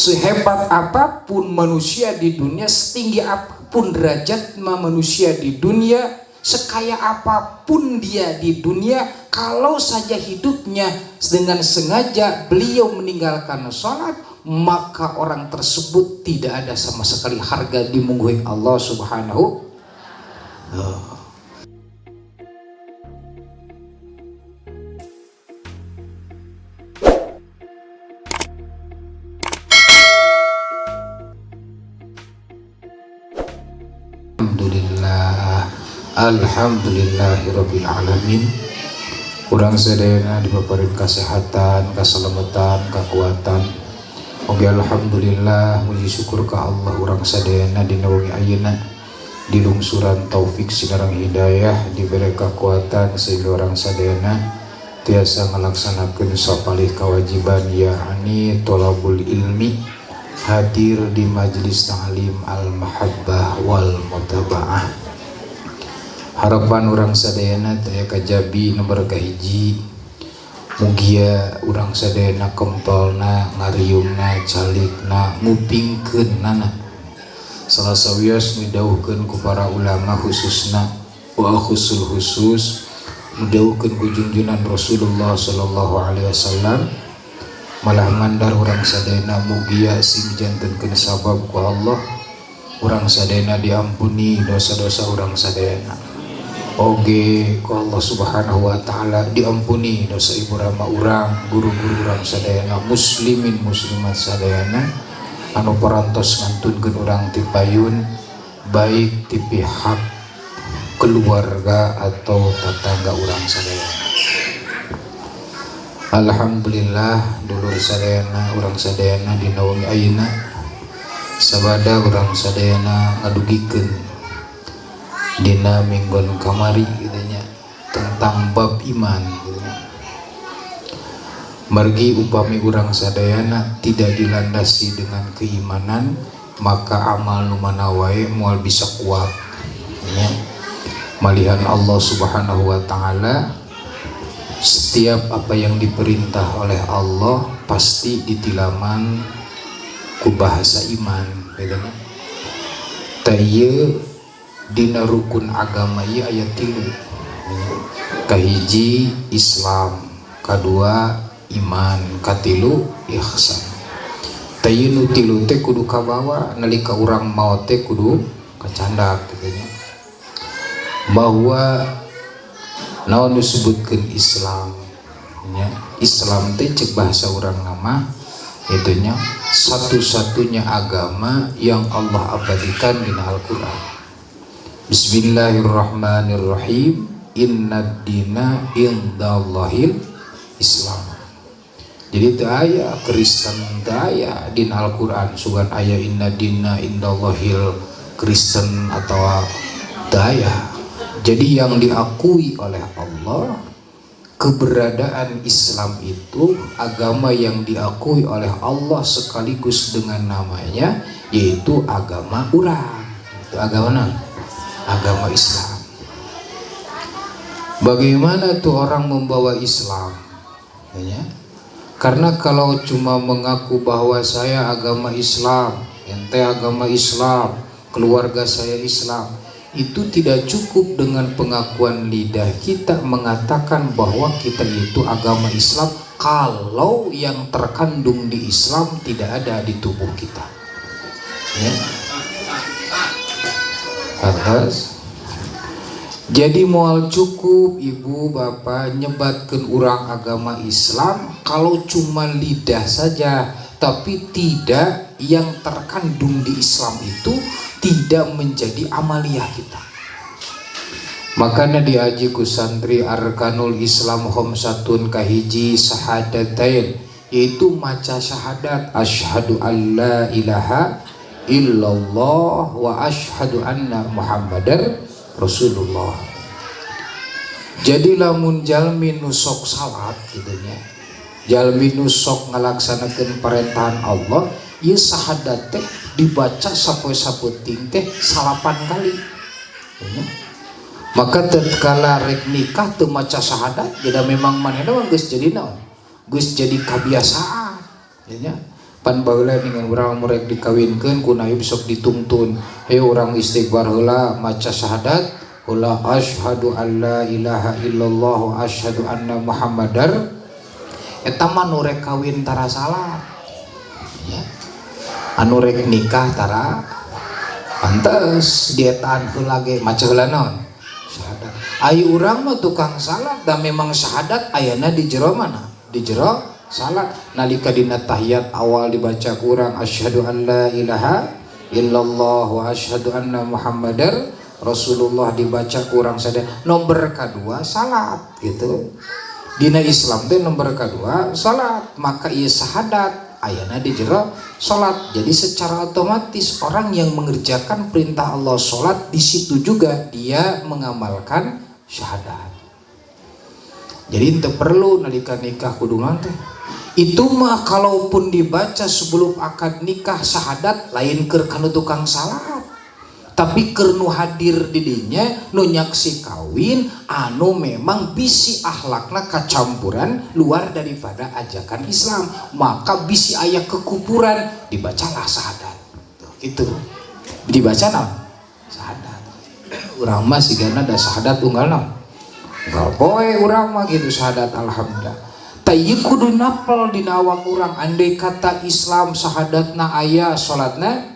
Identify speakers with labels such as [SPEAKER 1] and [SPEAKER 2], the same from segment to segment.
[SPEAKER 1] sehebat apapun manusia di dunia, setinggi apapun derajat manusia di dunia, sekaya apapun dia di dunia, kalau saja hidupnya dengan sengaja beliau meninggalkan sholat, maka orang tersebut tidak ada sama sekali harga di muka Allah Subhanahu. Alhamdulillahirabbil alamin. Urang sadayana dipaparin kesehatan, keselamatan, kekuatan. Oke, alhamdulillah, muji syukur ka Allah urang sadayana dina wengi ayeuna dilungsuran taufik sinareng hidayah, diberi kekuatan sehingga urang sadayana tiasa ngalaksanakeun sapalih kewajiban, yakni thalabul ilmi, hadir di majelis ta'lim al-mahabbah wal mutaba'ah. Harapan orang sadayana taya kajabi nomor kahiji, mugia orang sadayana kempelna, ngariungna, calikna, ngupingkeun nana salah sawios ngidauhkeun ku para ulama khususna wa khusul khusus ngidauhkeun ku junjunan Rasulullah sallallahu alaihi wasallam. Malah mandar orang sadayana mugia sing jantenkeun sabab ku Allah, orang sadayana diampuni dosa-dosa orang sadayana. Oge ku Allah Subhanahu wa taala diampuni dosa ibu rama urang, guru-guru urang sadayana, muslimin muslimat sadayana anu parantos ngantunkeun urang ti payun, baik ti pihak keluarga atau tetangga urang sadayana. Alhamdulillah dulur sadayana urang sadayana dina wengi ayeuna sabada urang sadayana ngadugikeun dina minggon kamari gitunya tentang bab iman gitunya. Margi upami urang sadayana tidak dilandasi dengan keimanan, maka amal nu mana wae moal bisa kuat ya. Malihan Allah Subhanahu wa taala, setiap apa yang diperintah oleh Allah pasti ditilaman ku bahasa iman gitunya. Tayeu dina rukun agama ieu aya 3. Kahiji Islam, kadua iman, katilu ihsan. Tayeu nu tilu teh kudu kabawa nalika urang maot teh kudu kacandak katanya. Bahwa naon disebutkeun Islam nya, Islam teh cek bahasa urang nama itunya satu-satunya agama yang Allah abadikan dina Al-Qur'an. Bismillahirrahmanirrahim. Innad dina indallahil Islam. Jadi teu aya Kristen, teu aya din Al-Qur'an sugan aya inna dina indallahil Kristen atau teu aya. Jadi yang diakui oleh Allah, keberadaan Islam itu agama yang diakui oleh Allah sekaligus dengan namanya, yaitu agama urang. Itu agama agama Islam. Bagaimana tuh orang membawa Islam ya? Karena kalau cuma mengaku bahwa saya agama Islam, ente agama Islam, keluarga saya Islam, itu tidak cukup dengan pengakuan lidah kita mengatakan bahwa kita itu agama Islam kalau yang terkandung di Islam tidak ada di tubuh kita ya. Atas. Jadi moal cukup ibu bapak nyebatkeun urang agama Islam kalau cuma lidah saja, tapi tidak yang terkandung di Islam itu tidak menjadi amaliyah kita. Makanya diaji ku santri arkanul Islam khamsatun kahiji syahadatain, yaitu maca syahadat asyhadu alla ilaha illallah wa asyhadu anna muhammadar rasulullah. Jadi lamun jalmi nu sok salat gitunya, jalmi nu sok ngalaksanakeun perintah Allah, ieu syahadat teh dibaca sapoe-sapoting teh 8 kali ya. Maka tatkala rek nikah teu maca syahadat, jadi memang manehna geus jadi naon? Geus jadi kebiasaan ya. pan baheula dengan urang murek dikawinkeun ku nabi sok dituntun hayu urang istighfar heula maca syahadat heula asyhadu alla ilaha illallah wa asyhadu anna muhammadar eta mah nu rek kawin tara salat ya anu rek nikah tara pantes dietaan heula ge maca heula naon syahadat ayu urang mah tukang salat da memang syahadat ayana di jero mana di jero salat nalika dina tahiyat awal dibaca kurang asyhadu an la ilaha illallah wa asyhadu anna muhammadar rasulullah dibaca kurang sadaya nomor kedua salat gitu dina Islam teh nomor kedua salat maka ieu syahadat ayana di jero salat jadi secara otomatis orang yang mengerjakan perintah Allah salat di situ juga dia mengamalkan syahadat jadi teu perlu nalika nikah kudu teh itu mah kalaupun dibaca sebelum akad nikah syahadat lain keur kanu tukang salat tapi keur nu hadir di dinya nu nyaksi kawin anu memang bisi akhlakna kacampuran luar daripada ajakan Islam maka bisi aya kekupuran dibacalah syahadat gitu dibaca naon syahadat urang mah sigana da syahadat unggal naon unggal poe urang mah gitu syahadat alhamdulillah tayi kudu napal dina awak urang andai kata Islam syahadatna aya salatna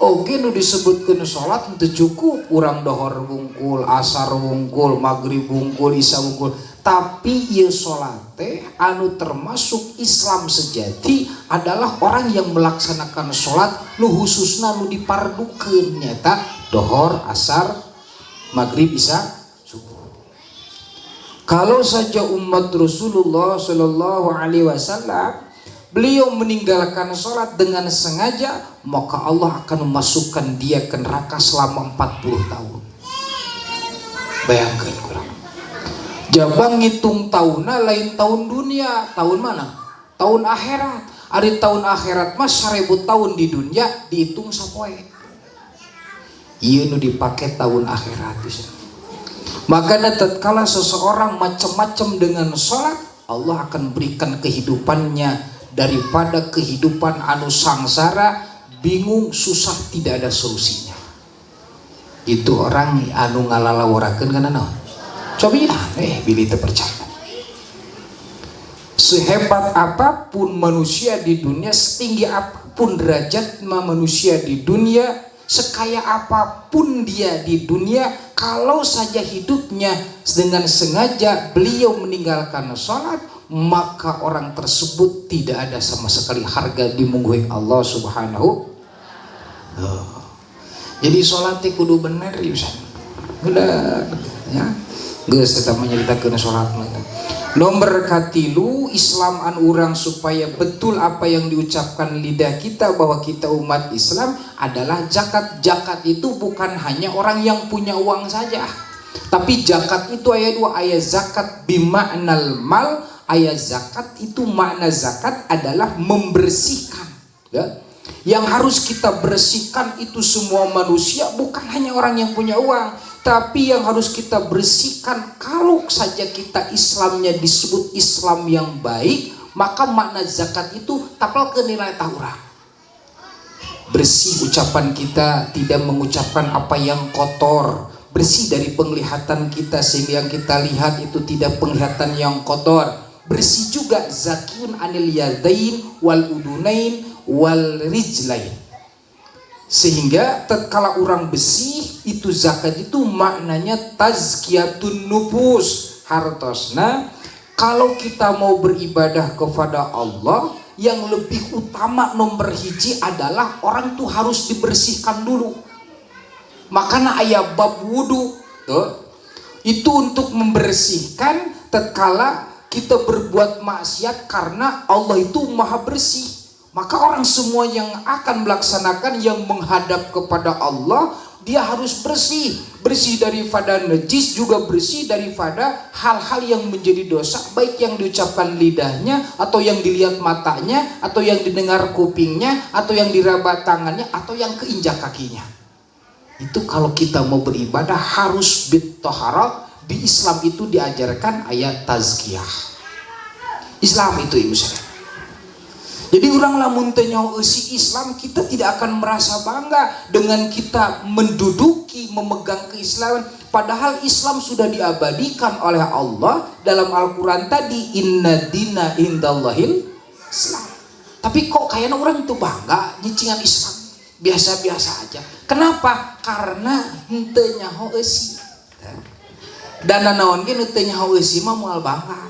[SPEAKER 1] oge nu disebutkeun salat teu cukup urang dohor wungkul asar wungkul magrib wungkul isya wungkul tapi ieu salat teh anu termasuk Islam sejati adalah orang yang melaksanakan salat nu khususna nu dipardukeun nyata dohor asar magrib isya. Kalau saja umat Rasulullah Shallallahu Alaihi Wasallam beliau meninggalkan sholat dengan sengaja maka Allah akan memasukkan dia ke neraka selama 40 tahun. Bayangkan kurang. Jabang ngitung tahunna lain tahun dunia, tahun mana? Tahun akhirat. Ari tahun akhirat mah 1000 tahun di dunia dihitung sapoe. Ieu nu dipake tahun akhirat bisa. Maka tatkala seseorang macam-macam dengan sholat Allah akan berikan kehidupannya daripada kehidupan anu sangsara bingung susah tidak ada solusinya itu orang anu ngalalawarakeun kana naon coba bilih teu percaya sehebat apapun manusia di dunia setinggi apapun derajat manusia di dunia sekaya apapun dia di dunia kalau saja hidupnya dengan sengaja beliau meninggalkan sholat maka orang tersebut tidak ada sama sekali harga di mungguing Allah subhanahu jadi sholat kudu bener udah ya geus eta menyeritakeun sholat nomor katilu Islam an urang supaya betul apa yang diucapkan lidah kita bahwa kita umat Islam adalah zakat. Zakat itu bukan hanya orang yang punya uang saja tapi zakat itu aya dua aya zakat bima'nal mal aya zakat itu makna zakat adalah membersihkan ya. Yang harus kita bersihkan itu semua manusia bukan hanya orang yang punya uang tapi yang harus kita bersihkan kalau saja kita Islamnya disebut Islam yang baik maka makna zakat itu tapal ke nilai taurah bersih ucapan kita tidak mengucapkan apa yang kotor bersih dari penglihatan kita sehingga yang kita lihat itu tidak penglihatan yang kotor bersih juga zakiyun anil yadain wal udunain wal rijlain sehingga tatkala orang bersih itu zakat itu maknanya tazkiyatun nufus hartosna kalau kita mau beribadah kepada Allah yang lebih utama nomor hiji adalah orang tuh harus dibersihkan dulu makanya aya bab wudu tuh itu untuk membersihkan tatkala kita berbuat maksiat karena Allah itu maha bersih maka orang semua yang akan melaksanakan yang menghadap kepada Allah dia harus bersih daripada najis juga bersih daripada hal-hal yang menjadi dosa baik yang diucapkan lidahnya atau yang dilihat matanya atau yang didengar kupingnya atau yang diraba tangannya atau yang keinjak kakinya itu kalau kita mau beribadah harus bittoharah di Islam itu diajarkan ayat tazkiyah Islam itu ibu saya Jadi orang lamun teu nyaho eusi Islam, kita tidak akan merasa bangga dengan kita menduduki, memegang keislaman. Padahal Islam sudah diabadikan oleh Allah dalam Al-Quran tadi, inna dina indallahil Islam. Tapi kok kayaknya orang itu bangga nyicingan Islam, biasa-biasa aja. Kenapa? Karena henteu nyaho eusi. Dan naon ge nu teu nyaho eusi mah moal bangga.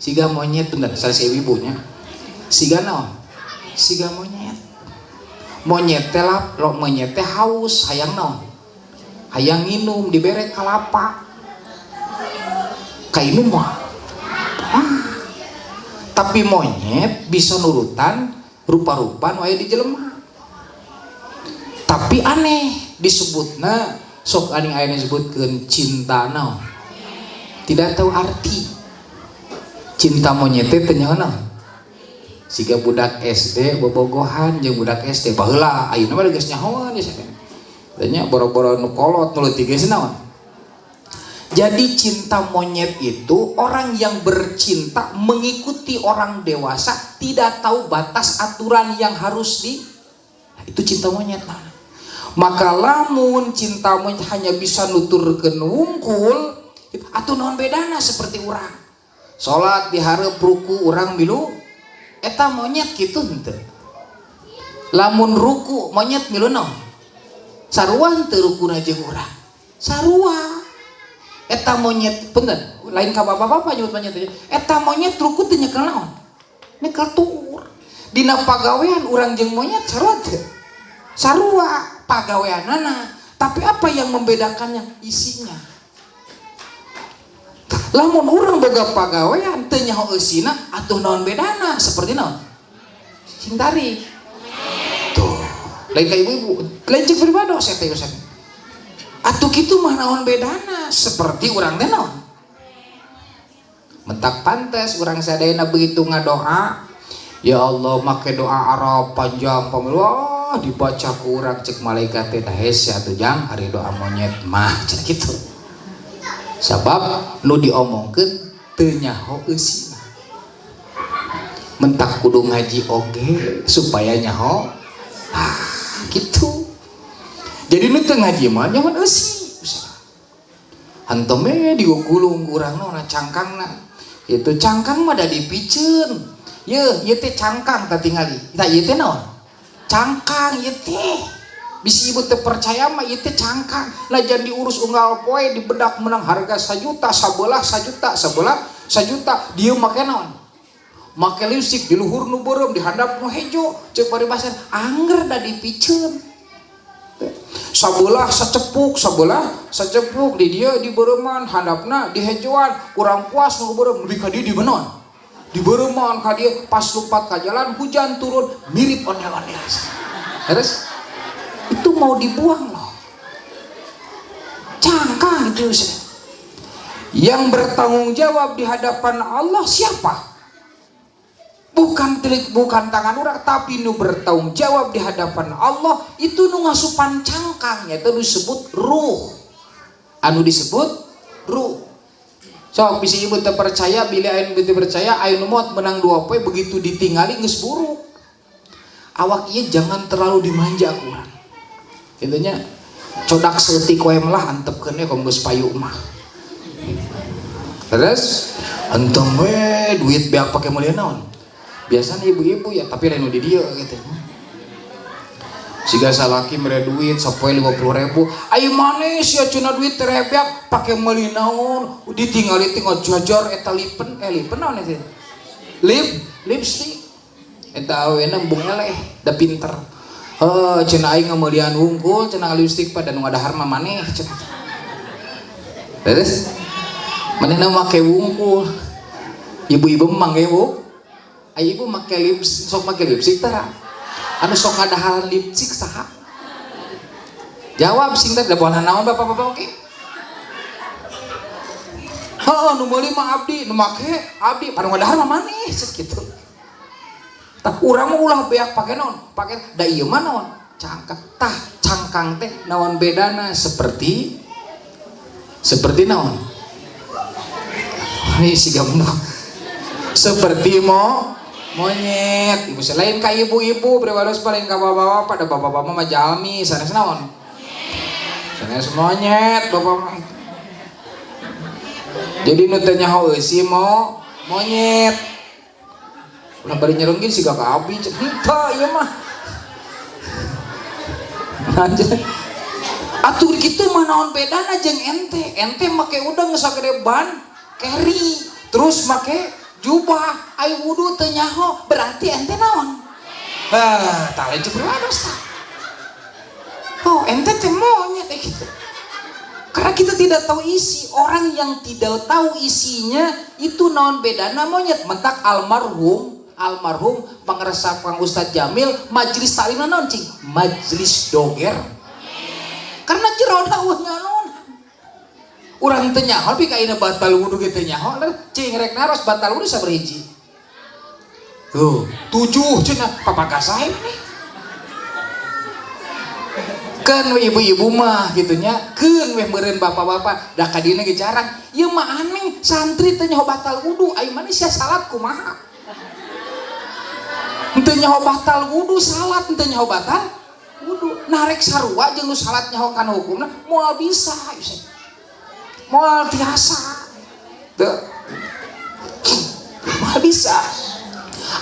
[SPEAKER 1] Siga monyet bener, salsi ibunya. Siga naon? Siga monyet. Monyet teh lah, lo monyet teh haus, hayang naon? Hayang nginum, dibere kalapa. Kainum mah. Tapi monyet bisa nurutan rupa-rupa nu aya di jelema. Tapi aneh disebutna, sok aning aya disebutkeun cinta naon? Tidak tahu arti. Cinta monyet teh teu nyaho naon? Siga budak SD bobogohan jeung budak SD baheula ayeuna mah geus nyahoan ya saha. Tanya boro-boro nu kolot nu leutik geus naon. Jadi cinta monyet itu orang yang bercinta mengikuti orang dewasa, tidak tahu batas aturan yang harus nah, itu cinta monyet. Maka lamun cinta monyet hanya bisa nuturkeun wungkul, atuh naon bedana seperti urang. Salat dihareup ruku urang milu eta monyet gitu henteu. Lamun ruku monyet milu naon? Sarua henteu rukuna jeung urang. Sarua. Eta monyet bener, lain ka bapak-bapak nyebut monyet. Eta monyet ruku teu nyekel naon? Nyekel tuur. Dina pagawean urang jeung monyet sarua teu? Sarua pagaweanana. Tapi apa yang membedakannya? Isinya. Lamun urang boga pagawean teu nyaho eusina, atuh naon bedana? Seperti naon? Cintari. Tuh. Lain ka ibu-ibu, lain cek pribadi saya teh Ustaz. Atuh kitu mah naon bedana? Seperti urang teh naon? Mentak pantes urang sadayana begitu ngadoa, ya Allah make doa Arab panjang pamilu, dibaca ku urang cek malaikat teh hese atuh jang ari doa monyet mah cenah kitu. Sabab nu diomongkeun teu nyaho eusina. Mentak kudu ngaji oge supaya nyaho. Ah, gitu. Jadi nu teu ngaji mah nyaho eusi. Hantom we digugulung urang naon cangkangna. Itu cangkang mah da dipikeun. Ye, ieu teh cangkang tah tingali. Tah ieu teh naon? Cangkang ieu teh. Bisi ibu teu percaya mah ieu teh cangkang. Lajan diurus unggal poe dibedak menang harga 1 juta, sabelah 1 juta, sabelah 1 juta. Dieu make naon? Make lipstik di luhur nu beureum, di handap nu hejo. Ceuk paribasan angger da dipikeun. Sabelah sacepuk, sabelah sacepuk di dieu di beureuman, handapna di hejoan, kurang puas nu beureum nepi ka dieu di benon. Di beureuman ka dieu pas lumpat ka jalan hujan turun mirip ondel-ondel. Terus itu mau dibuang loh. Cangkang itu. Yang bertanggung jawab di hadapan Allah siapa? Bukan tangan orang, tapi nu bertanggung jawab di hadapan Allah itu nu ngasupan cangkang, yaitu disebut ruh. Anu disebut ruh. So bisi ibu teu percaya, bila anu teu percaya, anu moat menang 2 poe begitu ditinggali geus buruk. Awak ieu jangan terlalu dimanja ku urang. Intinya codak seutik wae melah antepkeun we geus payu mah. Terus antum we duit beak pake mulia naon? Biasanya ibu-ibu ya, tapi lain di dieu gitu. Siga salaki mere duit sapoe 50.000. Ayo manis ya cenah duit terebeak pake meuli naon? Ditinggali tinggal jajor eta lipen naon eta? Lipstik. Eta awena embung eleh, da pinter. Cenah aing ngameulian wungkul, cenah lipstik pada nu ngadahar mah maneh cenah. Terus manehna make wungkul. Ibu-ibu mangge wuk. Ai ibu make lipstik, sok make lipstik tara. Anu sok ngadahar lipstik saha? Jawab sing teh da bola naon bapak-bapak oke? Heeh, nu meuli mah abdi, nu make abdi, anu ngadahar mah maneh kitu. Tah urang mah ulah beak pake naon? Pake da ieu mah naon? Cangkang. Tah cangkang teh naon bedana seperti naon? Ini si gampang. Seperti monyet. Ibu selain ka ibu-ibu berwalos paling ka bapak-bapak pada bapak-bapak mah jalmi sanes naon sanes monyet bapak mah. Jadi nu teh nyaho eusi mo monyet ulah bari nyerenggin siga ka abi henteu ieu mah lanjut atuh kitu mah naon bedana jeung ente make udang geus sagede ban keri terus make jubah ai wudu teu nyaho berarti ente naon tah lain jeung priwados tah oh ente teh monyet gitu karena kita tidak tahu isi. Orang yang tidak tahu isinya itu naon bedana monyet mentak almarhum pangresa Kang Ustadz Jamil majelis taklim naon cing majelis doger karena jerona eueuhnya naon urang teu nyaho pi ka ina batal wudu ge teu nyaho cing rek naros batal wudu sabaraha hiji tuh 7 cenah papagasae nih kan ibu-ibu mah gitunya keun weh meureun bapak-bapak da ka dieu ge jarang ieu mah aneh santri teu nyaho batal wudu ai mani sia salat kumaha henteu nyaho batal wudu salat henteu nyaho batal wudu narek sarua jeung nu salat nyaho kana hukumna moal bisa moal tiasa teu moal bisa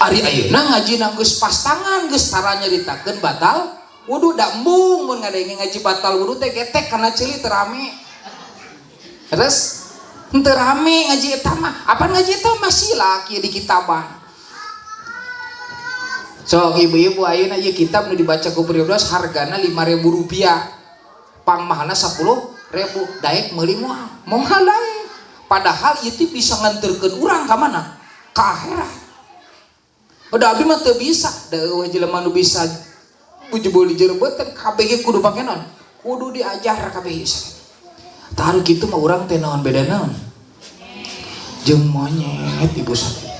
[SPEAKER 1] ari ayeuna ngajina geus pas tangan geus tara nyaritakeun batal wudu da embung mun ngadenge ngaji batal wudu teh getek karena ceuli teu rame. Terus teu rame ngaji eta mah. Apa ngaji eta mah sila kieu di kitaban. Sok ibu-ibu ayeuna ieu kitab nu dibaca ku periodus hargana Rp5.000. Pangmahna Rp10.000. Daek meuli moal. Moal daek. Padahal ieu bisa nganterkeun urang ka mana? Ka akhirat. Udah abi mah teu bisa. Da eueuh jelema nu bisa jebol di jerebetan kabeh kudu pake naon kudu diajar kabeh taruh gitu mah urang teh naon beda naon jeung monyet ibu sakit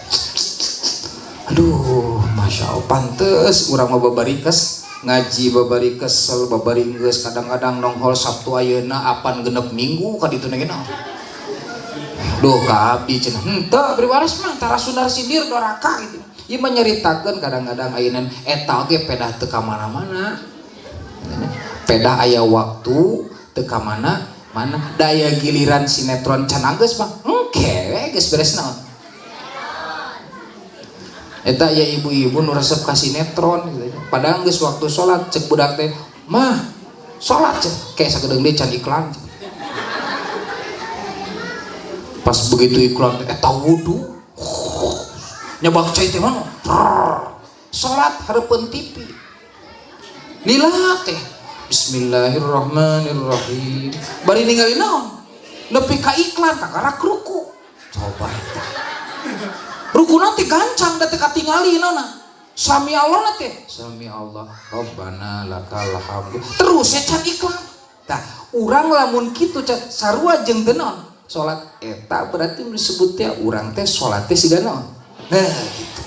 [SPEAKER 1] aduh masya Allah pantes urang mah babarikes ngaji babarikes sel babaringgeus kadang-kadang nongkhol Sabtu ayeuna apan genep minggu ka ditu ge naon duh ka abdi cenah henteu priwares mah tara sundar sindir doraka gitu. Ieu menyeritakeun kadang-kadang ayeuna eta ge pedah teu ka mana-mana. Pedah aya waktu teu ka mana-mana. Daya giliran sinetron can anggeus mah engke geus beres naon. Eta ya ibu-ibu nu resep ka sinetron gitu. Padahal geus waktu salat cek budak teh, "Mah, salat cek." Kayak sagedeung deui can iklan. Pas begitu iklan eta wudu nyabak cai teh mana salat hareupeun TV lila teh bismillahirrahmanirrahim bari ningali naon nepi ka iklan kakarak ruku coba eta ruku nanti gancang da teh katingali naonna sami Allah teh sami Allah rabbana lakal hamdu terus can iklan tah urang lamun kitu sarua jeung teu naon salat eta berarti disebut teh urang teh salat teh siga naon nah gitu.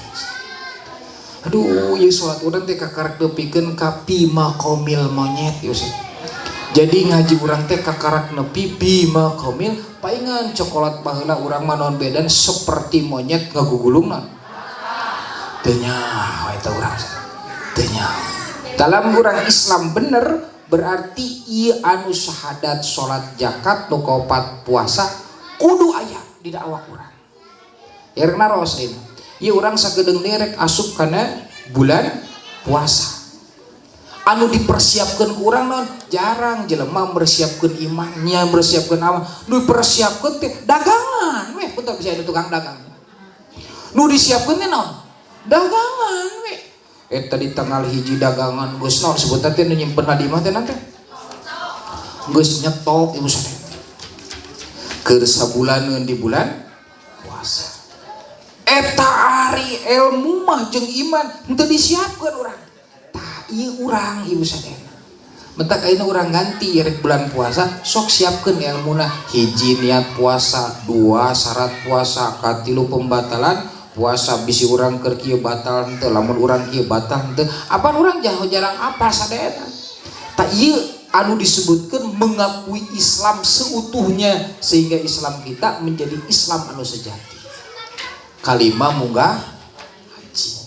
[SPEAKER 1] Aduh, ya sholat urang teh kakarak nepikeun ka bima komil monyet ya sih. Jadi ngaji urang teh kakarak nepi bima komil paingan cokolat baheula urang mah naon bedan seperti monyet ngagugulungna. Teu nyaho eta urang. Teu nyaho. Dalam urang Islam bener berarti ieu anu syahadat salat zakat nu kaopat puasa kudu aya di dakwah urang. Yerna ros ini. Ieu urang sagedeung derek asup kana bulan puasa. Anu dipersiapkeun ku urang naon? Jarang jelema mempersiapkeun imannya, mempersiapkeun amal. Nu dipersiapkeun teh dagangan, weh punten bisa ada tukang dagang. Nu disiapkeun teh naon? Dagangan weh. Eta di tanggal hiji dagangan geus naon sebutan teh nu nyimpen di imah teh nanti. Geus nyetok ibu sadaya. Keur sabulaneun di bulan puasa. Eta ari ilmu mah jeung iman henteu disiapkeun urang. Tah ieu urang ibu sadayana. Mentak ayeuna urang ganti rek bulan puasa sok siapkeun ilmuna hiji niat puasa, 2 syarat puasa, katilu pembatalan puasa bisi urang keur kieu batal henteu lamun urang kieu batal henteu. Apaan urang jarang apal sadayana. Tah ieu anu disebutkeun mengakui Islam seutuhnya sehingga Islam kita menjadi Islam anu sejati. Kalimah munggah haji.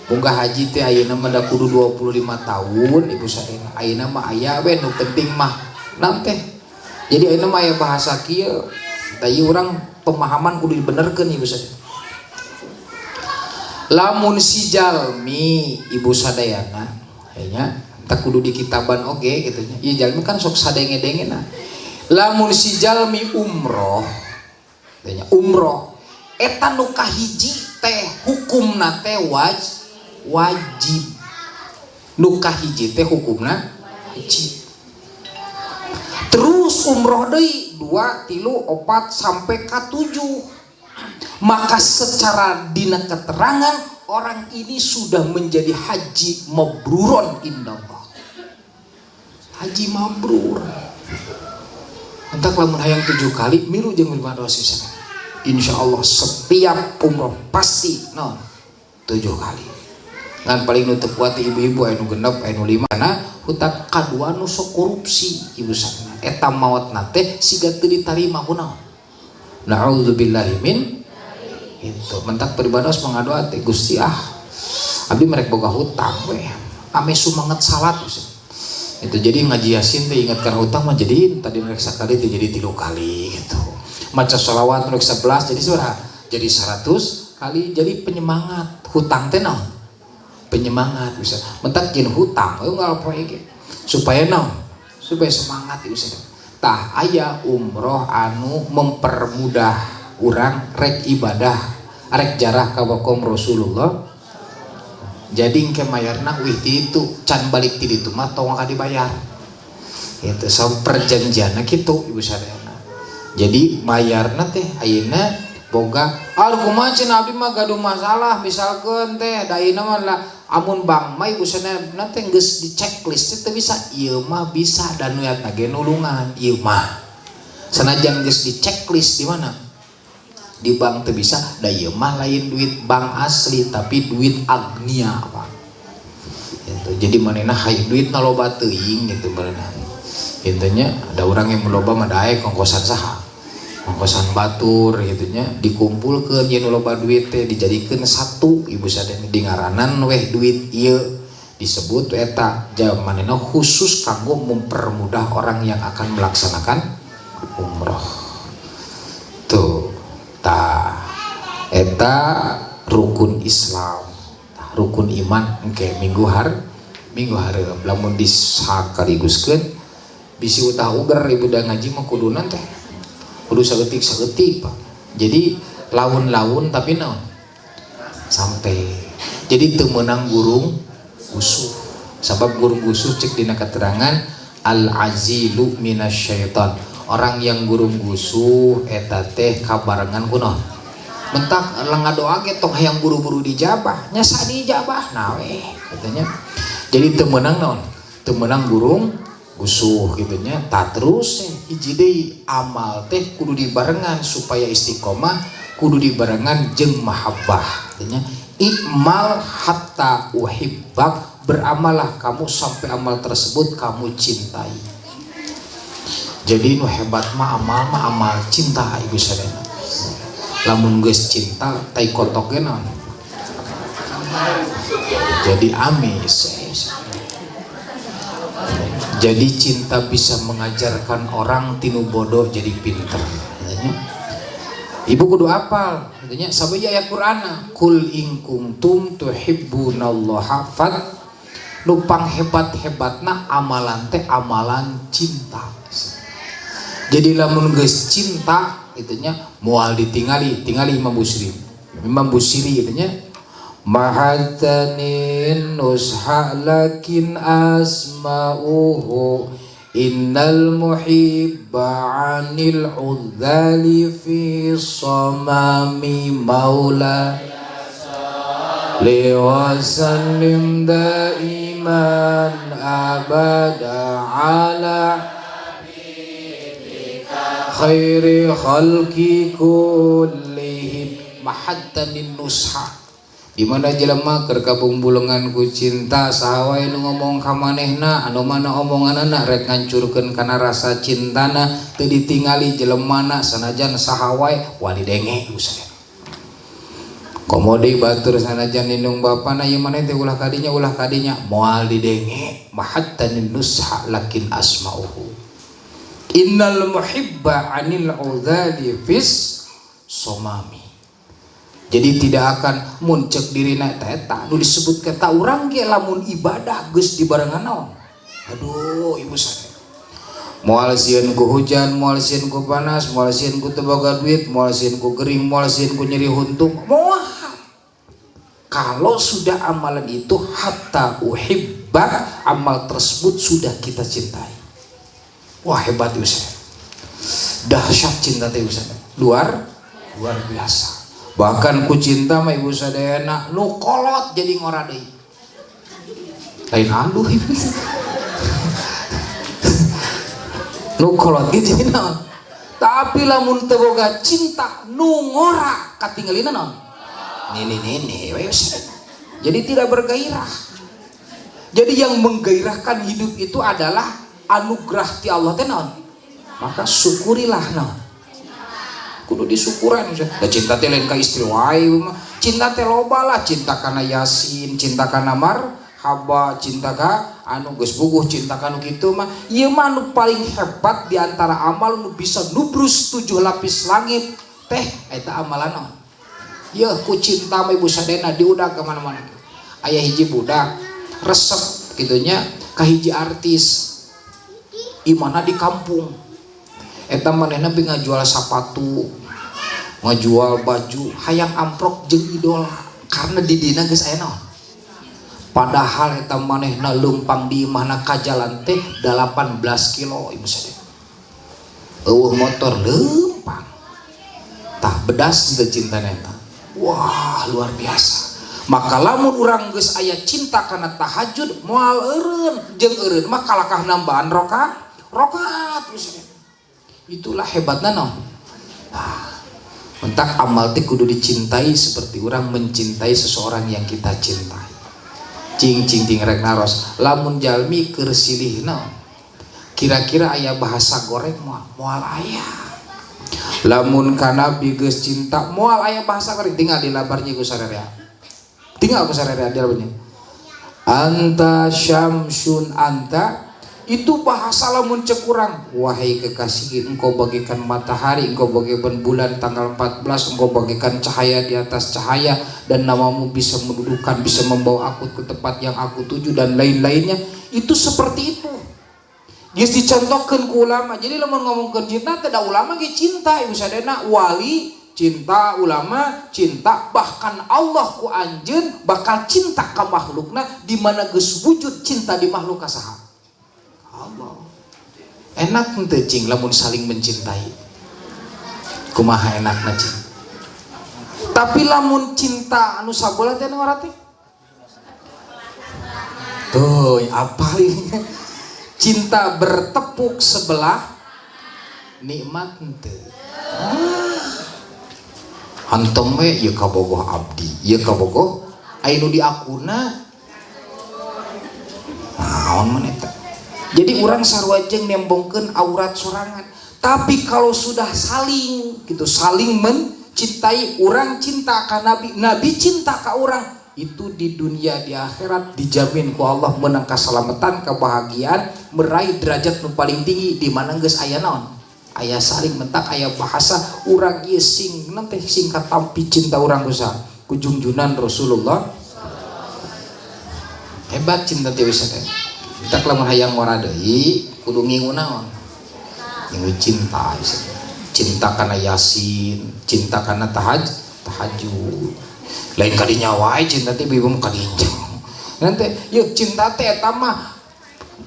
[SPEAKER 1] Boga haji teh ayeuna mah da kudu 25 tahun ibu sadayana. Ayeuna mah aya we nu penting mah naon teh. Jadi ayeuna mah aya bahasa kieu. Da ieu urang pemahaman kudu dibenerkeun ibu sadayana. Lamun si jalmi ibu sadayana nya tak kudu di kitaban oge gitu nya. Ieu jalmi kan sok sadenge-dengena. Lamun si jalmi umroh nya umroh eta nu kahiji teh hukumna teh wajib. Nu kahiji teh hukumna wajib. Terus umroh deui 2, 3, 4 sampai ka 7. Maka secara dina keterangan orang ini sudah menjadi haji mabruron indallah. Haji mabrur. Entak lamun hayang 7 kali milu jeung beribadah sisa. Insyaallah setiap umroh pasti 7 kali. Ngan paling nu teu kuat ibu-ibu anu genep anu 5 na hutang kadua nu sok korupsi ibu sana. Eta maotna teh siga teu ditarima kunaon. Na'udzubillahi min itu. Mentak beribadah mengadoa teh Gusti abdi merek boga hutang we. Ame sumanget salat itu jadi ngaji yasin teh ingatkan hutang mah jadi tadi merek sakali teh jadi 3 kali gitu. Maca sholawat merek 11 jadi surah jadi 100 kali jadi penyemangat hutang teh naon? Penyemangat bisa mentakin hutang enggak apa ge supaya naon? Supaya semangat bisa. Tah aya umroh anu mempermudah urang rek ibadah rek jarah ka wakom Rasulullah. Jadi engke mayarna wih itu can balik ti ditu mah tong ka dibayar. Itu sama perjanjianna kitu ibu sadayana. Jadi mayarna teh ayeuna boga kumaha cenah abdi mah gaduh masalah misalkeun teh da ayeuna mah lah amun bang mah ibu sadayana teh geus di checklist teh bisa ieu mah bisa dan niatna ge nulungan ieu mah. Sanajan geus di checklist di mana? Di bank teh bisa da ieu mah lain duit bank asli tapi duit agnia apa. Gitu. Jadi manehna hayang duit na loba teuing gitu manehna. Intinya ada orang yang meloba mah daek kongkosan saha? Kongkosan batur gitu nya dikumpulkeun yen loba duit teh dijadikeun satu ibu sadayana di ngaranan weh duit ieu disebut eta jamanena khusus kanggo mempermudah orang yang akan melaksanakan umroh. Tuh eta rukun Islam, rukun iman engke minggu hareup lamun disakaliguskeun bisi utah uger ibu da ngaji mah kuduna teh kudu saeutik Pak. Jadi laun-laun tapi naon sampai jadi teu meunang gurung gusuh sabab gurung gusuh cek dina keterangan al azilu minasyaiton. Orang yang gurung gusuh eta teh kabarengan kunaon mentak ngadoa ge tong hayang buru-buru dijabah nyasa dijabah nah we katanya. Jadi teu meunang naon teu meunang gurung gusuh gitu nya. Tak terus hiji deui amal teh kudu dibarengan supaya istiqomah kudu dibarengan jeung mahabbah katanya. Ikmal hatta uhibbak, beramalah kamu sampai amal tersebut kamu cintai. Jadi nu hebat mah amal cinta ibu sadayana. Lamun geus cinta tai kotok ge naon jadi amis. Jadi cinta bisa mengajarkan orang tinu bodoh jadi pinter. Ibu kudu apal, katanya sabaya ayat Qur'ana, kul in kuntum tuhibbunallaha fat. Nupang hebat-hebatna amalan teh amalan cinta. Jadi lamun geus cinta itunya moal ditingali Imam Busiri itunya mahatanin nusha lakin asma'uhu innal muhibba 'anil 'udzali fi samami maula liwasallim daiman abada ala khairi khalqi kullihim. Mahatanin nusha di mana jelema keur kabumbulengan ku cinta saha wae nu ngomong ka manehna anu mana omonganna rek ngancurkeun kana rasa cintana teu ditingali jelemana sanajan saha wae wali denge komodi batur sanajan indung bapana ieu maneh teh ulah kadinya moal didenge mahattanin nusha lakin asma'uhu innal muhibba anil udhali fis somami. Jadi tidak akan muncul dirina eta nu disebutkan ta urang ge lamun ibadah geus dibarengan naon. Aduh ibu sadaya. Moal sieun ku hujan, moal sieun ku panas, moal sieun ku teu boga duit, moal sieun ku gering, moal sieun ku nyeri huntung. Moal. Kalau sudah amalan itu hatta uhibba, amal tersebut sudah kita cintai. Wah hebat ibu sadaya. Dahsyat cinta teh ibu sadaya. Luar biasa. Bahkan ku cinta mah ibu sadayana nu kolot jadi ngora deui. Lain aduh ibu. Nu kolot ge jadi naon? Tapi lamun teu boga cinta nu ngora katinggalina naon? Nini we sadayana. Jadi tidak bergairah. Jadi yang menggairahkan hidup itu adalah anugerah ti Allah teh naon? Maka syukurilah naon? Kudu disyukuran da cinta teh lain ka istri wae cinta teh loba lah, cinta kana Yasin, cinta kana marhaba, cinta ka anu geus buguh, cinta kanu kitu mah ieu mah nu paling hebat di antara amal nu bisa nubrus 7 lapis langit teh eta amalan naon. Ieu ku cinta mah ibu sadayana diudag ka mana-mana. Aya hiji budak resep kitunya ka hiji artis imana di kampung. Eta manehna bi ngajual sepatu, ngajual baju, hayang amprok jeung idola karena di dina geus aya naon. Padahal eta manehna leumpang di imahna ka jalan teh 18 kilo ibu sadaya. Eueuh motor leumpang. Tah bedas teu cintana eta. Wah, luar biasa. Maka lamun urang geus aya cinta kana tahajud moal eureun jeung eureun mah kalakah nambahan rakaat ibu sadaya. Itulah hebatnya naon. Mentak amal teh kudu dicintai seperti orang mencintai seseorang yang kita cintai. Cing rek naros. Lamun jalmi keur silih naon. Kira-kira aya bahasa goreng moal aya. Lamun kana bi geus cinta moal aya bahasa goreng tinggal di labarnya ku sararea. Tinggal ku sararea dia bunyi. Anta syamsun anta itu bahasa lamun cek urang, wahai kekasih engkau bagaikan matahari, engkau bagaikan bulan tanggal 14, engkau bagaikan cahaya di atas cahaya dan namamu bisa mendudukan, bisa membawa aku ke tempat yang aku tuju dan lain-lainnya. Itu seperti itu. Geus dicontohkeun ku ulama. Jadi lamun ngomongkeun cinta teh da ulama ge cinta ibu sadayana wali cinta, ulama cinta, bahkan Allah ku anjeun bakal cinta ka makhlukna di mana geus wujud cinta di makhluk ka saha? Allah. Enak henteu cing lamun saling mencintai. Kumaha enakna cing. Tapi lamun cinta anu sabola teh ngora teh. Tuh, apa ini? Cinta bertepuk sebelah nikmat henteu. Hantom we ieu kabogoh abdi, ieu kabogoh anu diakuna. Naon maneh teh? Jadi orang sarwajeng nembongkeun aurat sorangan. Tapi kalau sudah saling gitu, saling mencintai, orang cinta ka Nabi, Nabi cinta ka orang, itu di dunia di akhirat dijamin ku Allah menang keselamatan, kebahagiaan, meraih derajat nu paling tinggi di mana geus aya naon? Aya saling mentak, aya bahasa urang ieu sing nanti singkat tampi cinta urang kusa ku junjunan Rasulullah. Hebat cinta teh wisata. Kita lamun hayang ngora deui kudu ngingu naon? Ngingu cinta bisa. Cinta kana Yasin, cinta kana tahajud. Lain kadinya wae cinta teh bibem kadinya. Nanti yeuh cinta teh eta mah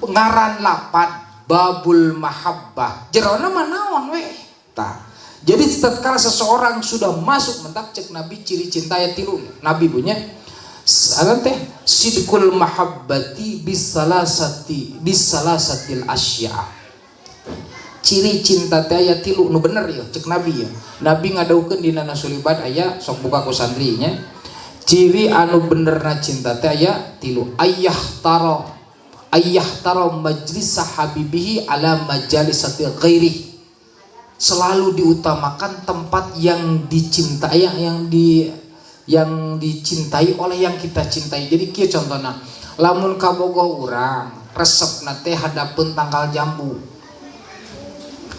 [SPEAKER 1] ngaran lapan babul mahabbah. Jerona mah naon we? Tah. Jadi tatkala seseorang sudah masuk mentak cek Nabi ciri cinta ya tilu. Nabi punya salam teh sidqul mahabbati bisalasatil asya. Ciri cinta teh aya tilu nu bener ya cek Nabi ya. Nabi ngadaukeun dina nasulibat aya sok buka ku santrinya. Ciri anu benerna cinta teh aya tilu. Ayah taro majlis habibihi ala majalisatil ghairi. Selalu diutamakan tempat yang dicintai yang dicintai oleh yang kita cintai. Jadi kieu contohna, lamun kabogoh urang resepna teh hadapun tangkal jambu,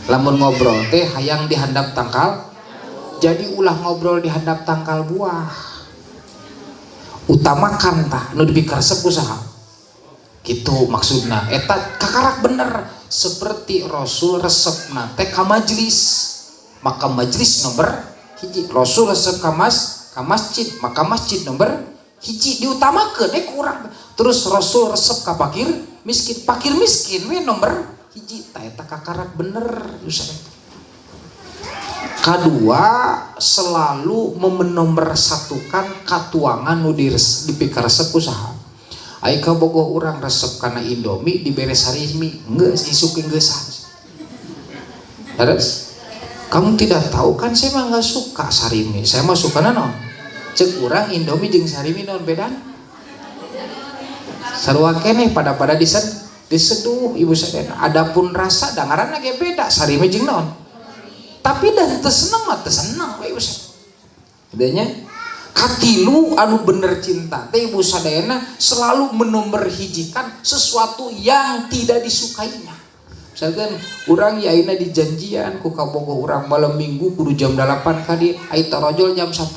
[SPEAKER 1] lamun ngobrol teh hayang dihandap tangkal, jadi ulah ngobrol dihandap tangkal buah. Utamakan tah nu dipikir resep usaha gitu maksudna eta kakarak bener seperti Rasul resepna teh ka majlis, maka majlis nomor hiji. Rasul resep ka masjid, maka masjid nomor hiji diutamakeun kurang. Terus Rasul resep ka fakir miskin we nomor hiji. Tah eta kakarak bener usah. Kedua, selalu menomorsatukan katuangan nu dipikir resep usaha. Ai kabogoh urang resep kana Indomie dibere sarimi, geus isukeun geus. Terus kamu tidak tahu kan saya mah nggak suka sarimi, saya mah suka naon? Cek urang Indomie jeung sarimi naon bedana? Sarua keneh pada diseduh ibu sadena. Adapun rasa dangaranna ge beda sarimi jeung naon? Tapi dah tersenang mah tersenang we ibu sadena. Bedanya katilu anu bener cinta teh ibu sadayana selalu menomorhijikan sesuatu yang tidak disukainya. Misalkan urang ya ayeuna di janjian ku kabogoh urang malam minggu kudu jam 8 ka dieu, ai tarojol jam 10.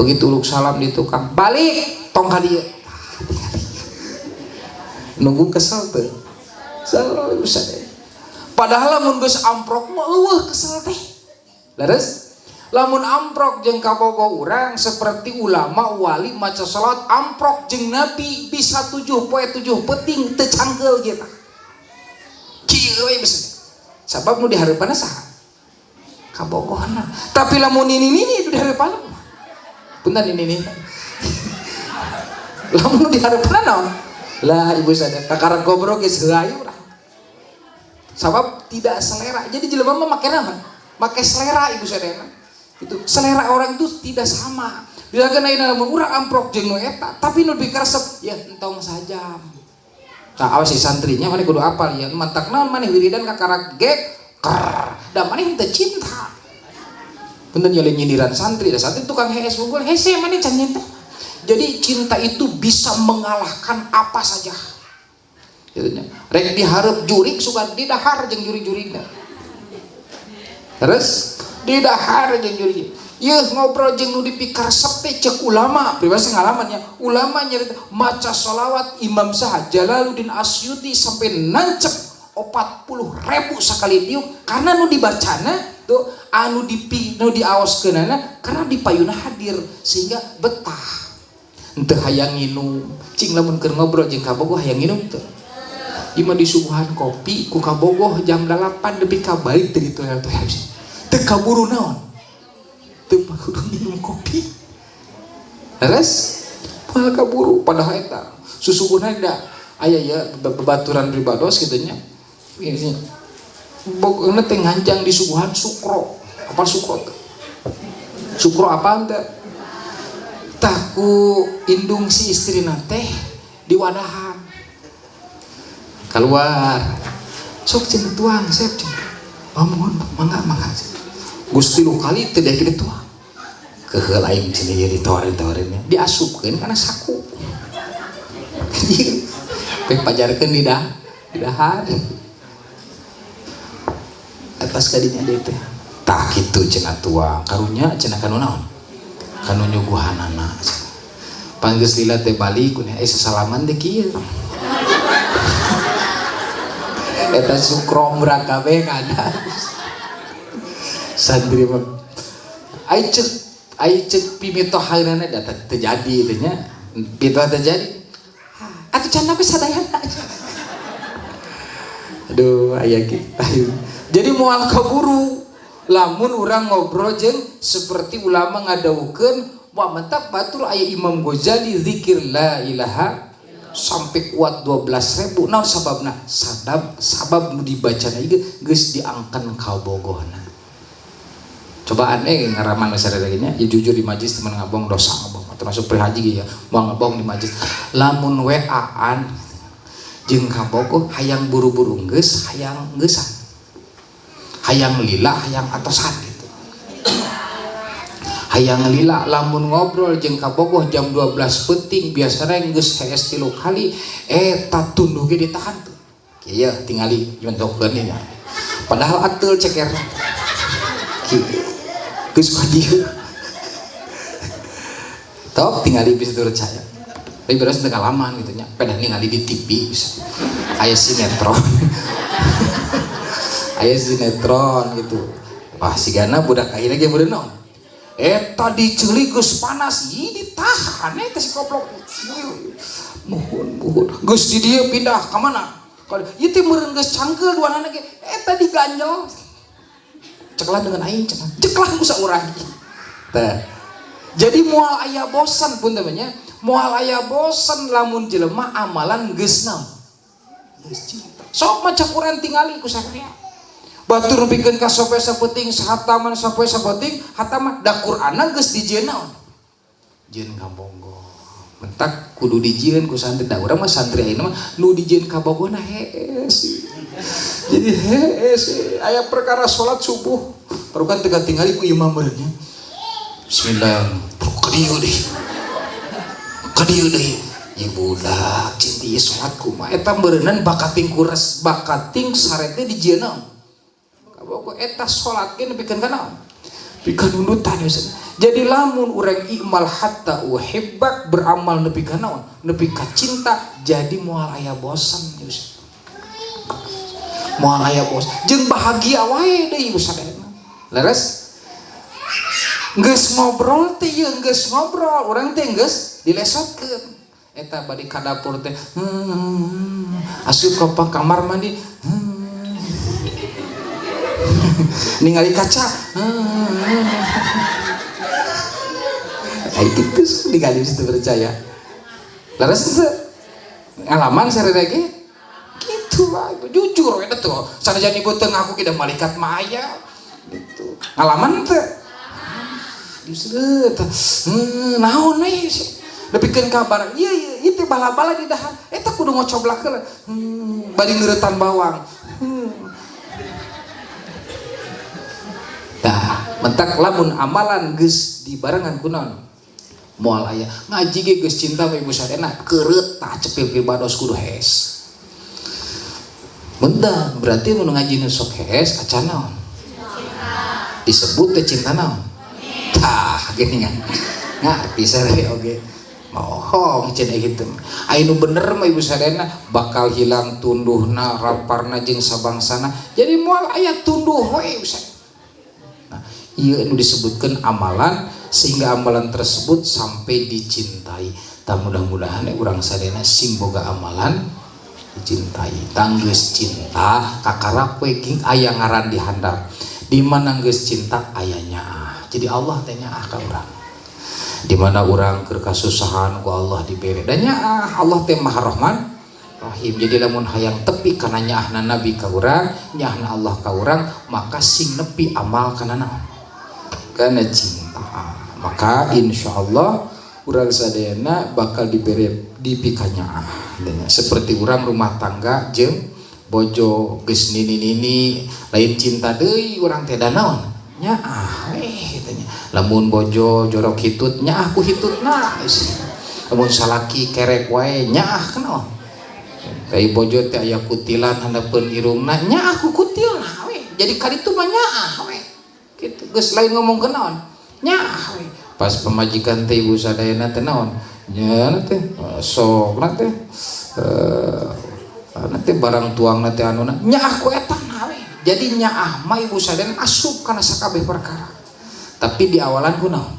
[SPEAKER 1] Begitu uluk salam di tukang, balik tong ka dieu. Nunggu kesel teh. Selalu ibu sadayana. Padahal lamun geus amprok mah eueuh kesel teh. Leres? Lamun amprok jeung kabogoh urang seperti ulama wali maca salat amprok jeung nabi bisa 7 poe 7 peuting teu cangkeul kita. Kieu we bisa. Sabab nu dihareupanna saha? Kabogohna. Tapi lamun ini nu dihareupanna punten ini. Lamun nu dihareupanna naon? Lah ibu sadar kakarang gobrok geus heuayu urang. Sabab tidak selera. Jadi jelema mah make naon? Make selera ibu sadayana. Itu selera orang itu tidak sama. Bila kana ayeuna lamun urang amprok jeung nu eta, tapi nu dikaresep ya entong saja. Tah awas si santrinya maneh kudu apal ya. Mantak naon maneh wiridan kakarak gek ker. Da maneh teu cinta. Punten ya nyindiran santri, da santri tukang hees unggul, hese maneh can cinta. Jadi cinta itu bisa mengalahkan apa saja. Rek dihareup jurig sugan didahar jeung jurig-jurigna. Terus didahar jeung jurig. Yeuh ngobrol jeung nu dipikar resep teh ceuk ulama, pribadi ngalamannya. Ulama nyarita maca shalawat Imam saha Jalaluddin Asyuti sampai nancep 40.000 sakali diuk karena nu dibacana tuh anu diaoskeunana karena dipayuna hadir sehingga betah. Henteu hayang nginum, cing lamun keur ngobrol jeung kabogoh hayang nginum teu. Ima disuguhan kopi ku kabogoh jam 8 depi ka balik teu ditoel teh. Teu kaburu naon? Teu kaburu minum kopi. Terus moal kaburu padahal eta susuguhna da aya ya babaturan pribados kitu nya. Bogona teh nganjang disuguhan sukro. Apa sukro? Sukro apa teh? Tah ku indung si istrina teh di wadahan. Keluar sok cina tuang sep cina mohon mangga Gusti lu kali teu dek kitu tuang keheul aing cina ieu ditawarin-tawarinnya diasupkeun kana saku pek pajarkeun di dahar atas kadinya deui teh tah kitu cenah tuang karunya cenah kanu naon kanu nyuguhanana panggeus lila teh balik kunih sasalaman teh kieu eta sukrom rakabe kada santri mah ai cek pimito hareuna da terjadi teh nya pito terjadi atuh can tapi sadayana aduh aya kitu jadi moal kaburu lamun urang ngobrol jeung seperti ulama ngadawukeun wa mantap batur aya Imam Ghazali zikir la ilaha sampai kuat 12.000 naon sababna sabab nu dibacana ieu geus diangkeun kabogohna cobaan ngaraman sarereginya ya jujur di majlis teman ngabong dosa ngabong termasuk prihaji ya mau ngabong di majlis lamun WA-an jeung kabogoh hayang buru-buru geus hayang geusan hayang lila hayang atosan gitu hayang lila lamun ngobrol jeung kabogoh jam 12 penting biasana geus hees 3 kali eta tunduh ge ditahan tuh kieu tingali nyontokeun nya padahal atul ceker geus ka dieu tok tingali bisa turut saya tapi beres teu kalaman gitu nya pedah ningali di TV bisa aya sinetron aya sinetron gitu wah sigana budak ayeuna ge meureun naon eta diceuli geus panas ih ditahan eta si goblok muhun geus di dieu pindah ka mana ieu teh meureun geus cangkeul duanana ge eta diganjel ceklah dengan aing ceklah ku saurang teh jadi moal aya bosan pun namanya moal aya bosan lamun jelema amalan geus naon geus cinta sok maca Quran tingali ku sakarea batur pikeun ka sope sapenting sahataman sope sapenting hataman da Qur'ana geus dijieun naon jieun kabonggo mentak kudu dijieun ku santri da urang mah santri ayeuna mah nu dijieun kabogona hees jadi hees aya perkara salat subuh parukan teu tingali ku imam meureunnya bismillah kadieu deui ieu budak cinti salat kumaha eta beureunan bakating kures bakating sarete dijieun naon kaboko eta salat ge nepikeun ka naon pikeun nunutan jadi lamun urang imal hatta uhibbak beramal nepi ka naon nepi ka cinta jadi moal aya bosan moal aya bosan jeung bahagia wae deui sadayana leres geus ngobrol teh yeung geus ngobrol urang teh geus dilesotkeun eta bade ka dapur teh asup ka kamar mandi ningali kaca kayak gitu ningali situ percaya laras ngalaman sarere ge gitu lah jujur eta tuh sanajan ibu teu ngaku kita malaikat maya gitu ngalaman teh diseureut naon we depikeun kabar ieu ieu teh bala-bala di dahar eta kudu ngocoblak heula bari ngeuretan bawang tah mentak lamun amalan geus dibarengan ku naon moal aya ngaji ge geus cinta we ibu sadena keureut tah cepil bados kudu hees mentang berarti mun ngaji nu sok hees acan naon disebut teh cinta naon tah gini kan ngarti sareng oge mohong cenah kitu aya nu bener mah ibu sadena bakal hilang tunduhna ramparna jeung sabangsana jadi moal aya tunduh we nah ieu nu disebutkeun amalan sehingga amalan tersebut sampai dicintai tak mudah-mudahan urang sadena sing boga amalan dicintai tanggeus cinta kakarap we king aya ngaran di handap di mana geus cinta ayanya jadi Allah teh nyaah ka urang di mana urang keur kasusahan ku Allah dibere dan nyaah Allah teh Maha Rahman Rahim jadi lamun hayang tepi kana nyaahna Nabi ka urang nyaahna Allah ka urang maka sing nepi amal kana naon kana cinta maka insyaallah urang sadayana bakal dibere dipikanya seperti urang rumah tangga jeung bojo geus nini-nini lain cinta deui urang teh da naon nyaah kitanya lamun bojo jorok hitut nyaah ku hitutna lamun salaki kerek wae nyaah kanaon kai bojo teh aya kutilan handapeun irungna nyaah ku kutilna we jadi kaditu mah nyaah we kitu geus lain ngomong kenaon nyaah we pas pemajikan teh ibu sadayana teh naon nya teh sokna teh nanti barang tuang nanti anuna nyaah ku eta nawe jadi nyaah mah ibu sadayana asup kana sakabeh perkara tapi di awalan ku naon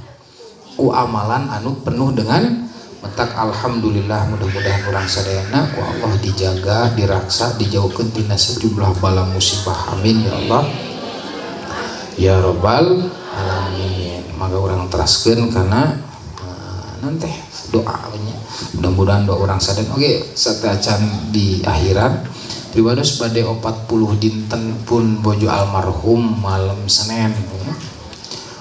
[SPEAKER 1] ku amalan anu penuh dengan mentak alhamdulillah mudah-mudahan urang sadayana ku Allah dijaga diraksa dijauhkeun tina sejumlah bala musibah amin ya Allah ya rabbal alamin maka urang teraskeun kana nanti doa nya mudah-mudahan doa orang sadar oke satacan di akhirat pribados bade 40 dinten pun bojo almarhum malam Senin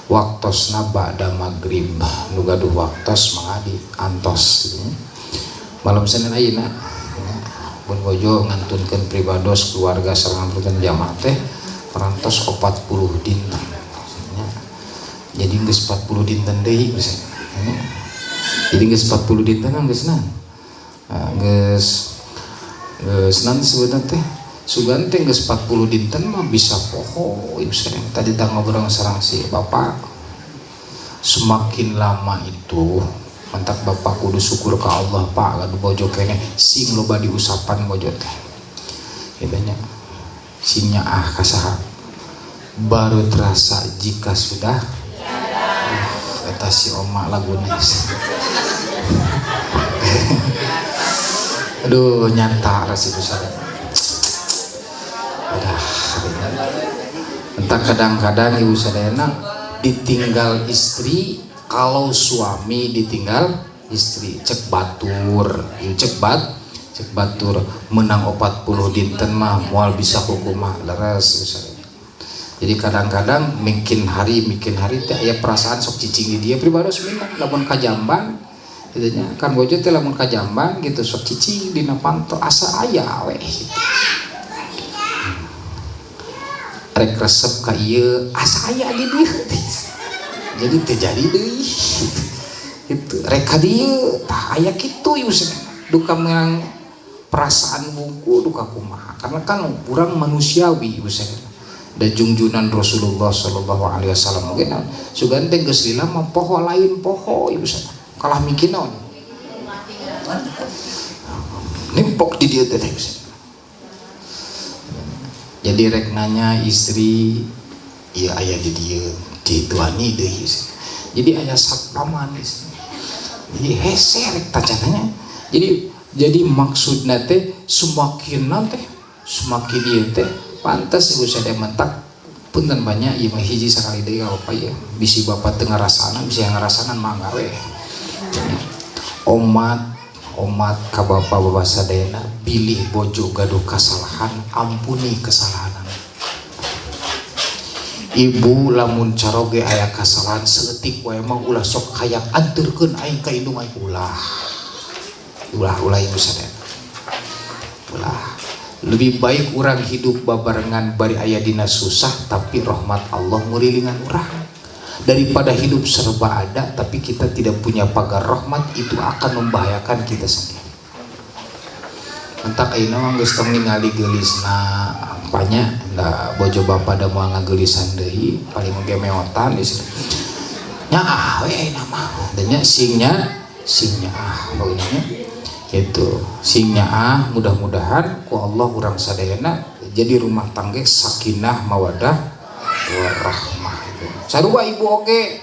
[SPEAKER 1] waktosna ba'da maghrib nu gaduh waktos mangadi antos malam Senin ayeuna pun bojo ngantunkeun pribados keluarga sareng ngantunkeun jamaah teh parantos 40 dinten jadi geus 40 dinten deui geus. Jadi geus 40 dinten geus nah. Geus nanti sebutan teh sugan teh geus 40 dinten mah bisa poho ieu sadaya. Tadi tang ngobrol sareng si bapak, semakin lama itu mantak bapak kudu syukur ke Allah Pak lalu bojo kene sing loba diusapan bojo teh kitu nya singnya kasaha baru terasa jika sudah eta si oma laguna aduh nyata rasa besar udah entah kadang-kadang ibu sadayana ditinggal istri. Kalau suami ditinggal istri cek batur cek batur menang 40 dinten mah moal bisa hukumah leres misalnya. Jadi kadang-kadang mungkin hari teh aya perasaan sok cicing di dia pribados minang lamun kajamban gitu nya kan bojo teh lamun kajamban gitu sok cicing dina panto asa aya we gitu. Rek resep ka ieu asa aya di dieu jadi terjadi deh itu reka dia tah aya kitu ieu duka menang perasaan bungku duka kumaha karena kan urang manusiawi ieu da junjunan Rasulullah sallallahu alaihi wasallam oge sugan teh geus lila mah poho lain poho ieu kalah mikir naon nimpok di dieu teh jadi rek nanya istri ieu aya di dieu dituani deh, jadi ayah satpaman, jadi heser tajananya, jadi maksudnya teh semakin dia teh pantas ibu saya mentak punten banyak ieu mah hiji sakali deui apa ya bisi bapak teu ngarasanan bisi ngarasanan mah gawe omat ka bapak sadayana bilih bojo gaduh kasalahan ampuni kesalahan. Ibu lamun caroge aya kasalahan seetik wae mah ulah sok hayak anturkeun aing ka indung aing ulah ieu sadaya. Ulah lebih baik urang hidup babarengan bari aya dina susah tapi rahmat Allah ngurilingan urang daripada hidup serba ada tapi kita tidak punya pagar rahmat itu akan membahayakan kita sendiri. Entak ayeuna mah geus tong ningali geulisna banyak da bojo bapa da moal ngageulisan deui paling oge meotan di situ nyaah we nama denya singnya bagina itu singnya mudah-mudahan ku Allah urang sadayana jadi rumah tangga sakinah mawadah warahmah itu sarua ibu oge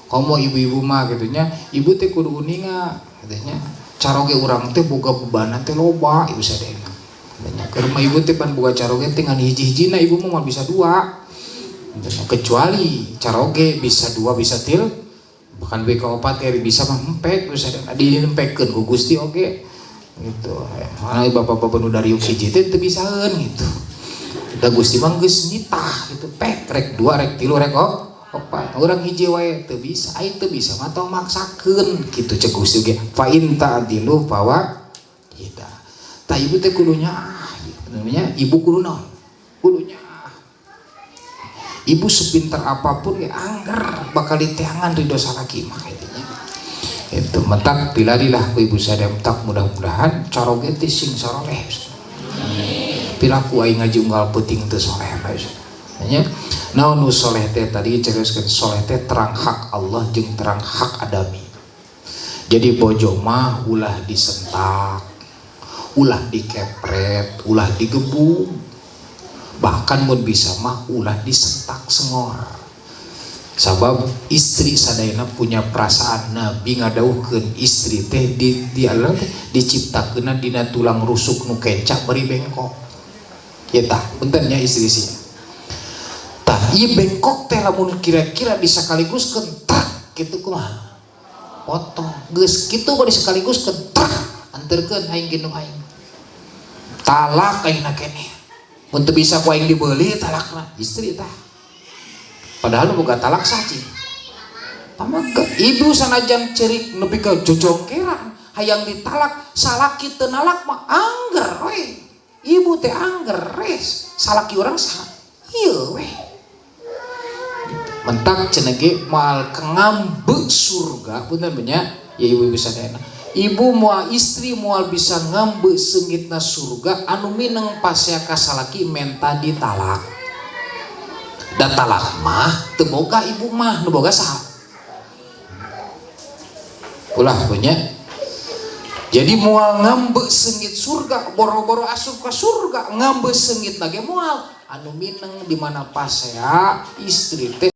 [SPEAKER 1] komo ibu-ibu mah gitunya ibu teh kudu uninga katanya caroge urang teh boga bebanan teh loba ibu sadayana keur mah ibu teh pan boga caroge teh ngan hiji-hijina ibu mah bisa 2 kecuali caroge bisa 2 bisa til bahkan BK4 kayak bisa mah empek bisa diempekkeun ku Gusti oge gitu mana bapak-bapak nu dari hiji teh teu bisaeun gitu da Gusti mah geus nitah gitu pek rek 2 rek 3 rek 4 urang hiji wae teu bisa ai teu bisa mah tong maksakeun kitu cek Gusti ge fa in ta'dilu fawa kita tah ibu teh kudunya namanya ibu kudu naon kudunya ibu sepintar apapun ya angger bakal diteangan ridho salaki mah intinya itu mentak pilarilah ku ibu sadaya mentak mudah-mudahan caroge teh sing saroleh pilaku aing ngaji unggal peuting teu soleh nya naon nu soleh teh tadi cerewaskeun soleh teh terang hak Allah jeung terang hak adami jadi bojo mah ulah disentak ulah dikepret, ulah digebuk, bahkan mun bisa mah ulah disentak sengor. Sabab istri sadayana punya perasaan Nabi ngadauhkeun istri teh di Allah diciptakeun dina tulang rusuk nu kencak bari bengkok. Ya tah, punten nya istri-istri. Tah, ieu bengkok teh lamun kira-kira disakaligus kentak kitu kumaha? Potong. Geus kitu bari sekaligus kentak anterkeun aing gendong aing. Talak ayeuna keneh mun teu bisa ku aing dibeuli talakna istri tah padahal boga talak saci pamaga ibu sanajan cerik nepi ka jojongkeran hayang ditalak salaki teu nalak mah angger we ibu teh angger res salaki urang saha ieu we mentak cenege moal ngambe surga punten banyak ya ibu bisa dena ibu moal istri moal bisa ngambe seungitna surga anu mineng pasea kasalaki menta ditalak da talak mah teu boga ibu mah nu boga saha ulah punya jadi mual ngambe sengit surga boro-boro asup ke surga ngambe sengit lagi mual anu mineng di mana pasea istri teh